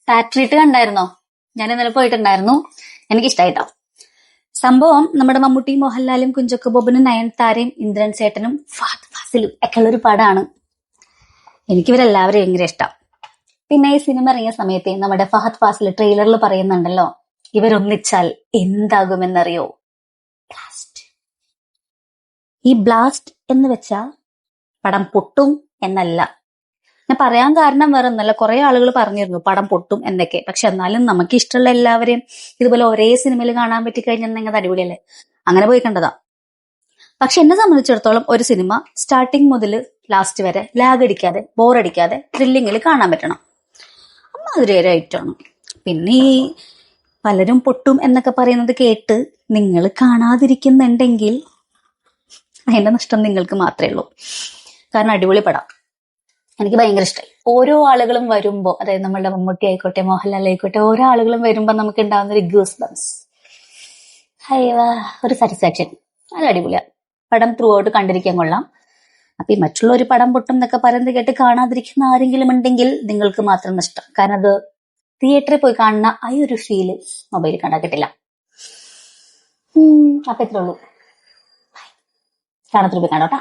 പാട്രീറ്റ് കണ്ടായിരുന്നോ? ഞാൻ ഇന്നലെ പോയിട്ടുണ്ടായിരുന്നു. എനിക്കിഷ്ടായിട്ടോ. സംഭവം നമ്മുടെ മമ്മൂട്ടി, മോഹൻലാലും, കുഞ്ചാക്കോ ബോബനും, നയൻതാരയും, ഇന്ദ്രൻ ചേട്ടനും, ഫഹദ് ഫാസിലും ഒക്കെ ഉള്ള ഒരു പടമാണ്. എനിക്ക് ഇവരെല്ലാവരും ഭയങ്കര ഇഷ്ടം. പിന്നെ ഈ സിനിമ ഇറങ്ങിയ സമയത്ത് നമ്മുടെ ഫഹദ് ഫാസിൽ ട്രെയിലറിൽ പറയുന്നുണ്ടല്ലോ, ഇവരൊന്നിച്ചാൽ എന്താകുമെന്നറിയോ? ബ്ലാസ്റ്റ്. ഈ ബ്ലാസ്റ്റ് എന്ന് വെച്ചാ പടം പൊട്ടും എന്നല്ല. ഞാൻ പറയാൻ കാരണം വേറെ ഒന്നല്ല, കുറെ ആളുകൾ പറഞ്ഞിരുന്നു പടം പൊട്ടും എന്നൊക്കെ. പക്ഷെ എന്നാലും നമുക്ക് ഇഷ്ടമുള്ള എല്ലാവരെയും ഇതുപോലെ ഒരേ സിനിമയിൽ കാണാൻ പറ്റി കഴിഞ്ഞിട്ടുണ്ടെങ്കിൽ അടിപൊളിയല്ലേ. അങ്ങനെ പോയി കണ്ടതാ. പക്ഷെ എന്നെ സംബന്ധിച്ചിടത്തോളം ഒരു സിനിമ സ്റ്റാർട്ടിങ് മുതൽ ലാസ്റ്റ് വരെ ലാഗ് അടിക്കാതെ, ബോറടിക്കാതെ, ത്രില്ലിങ്ങിൽ കാണാൻ പറ്റണം. അതൊരു ഐറ്റമാണ്. പിന്നെ ഈ പലരും പൊട്ടും എന്നൊക്കെ പറയുന്നത് കേട്ട് നിങ്ങൾ കാണാതിരിക്കുന്നുണ്ടെങ്കിൽ അതിന്റെ നഷ്ടം നിങ്ങൾക്ക് മാത്രമേ ഉള്ളൂ. കാരണം അടിപൊളി പടം, എനിക്ക് ഭയങ്കര ഇഷ്ടമായി. ഓരോ ആളുകളും വരുമ്പോ, അതായത് നമ്മളുടെ മമ്മൂട്ടി ആയിക്കോട്ടെ, മോഹൻലാൽ ആയിക്കോട്ടെ, ഓരോ ആളുകളും വരുമ്പോ നമുക്ക് ഉണ്ടാകുന്ന ഒരു ഗൂസ് ബംസ്, ഒരു സാറ്റിസ്ഫാക്ഷൻ, അത് അടിപൊളിയാ. പടം ത്രൂ ഔട്ട് കണ്ടിരിക്കാൻ കൊള്ളാം. അപ്പൊ ഈ മറ്റുള്ള ഒരു പടം പൊട്ടും എന്നൊക്കെ പറയുന്നത് കേട്ട് കാണാതിരിക്കുന്ന ആരെങ്കിലും ഉണ്ടെങ്കിൽ നിങ്ങൾക്ക് മാത്രം നഷ്ടം. കാരണം അത് തിയേറ്ററിൽ പോയി കാണുന്ന ആ ഒരു ഫീല് മൊബൈലിൽ കണ്ടാൽ കിട്ടില്ല. അപ്പൊ ഇത്രേ ഉള്ളൂ. കാണാത്തിരി പോയി കാണാം കേട്ടോ.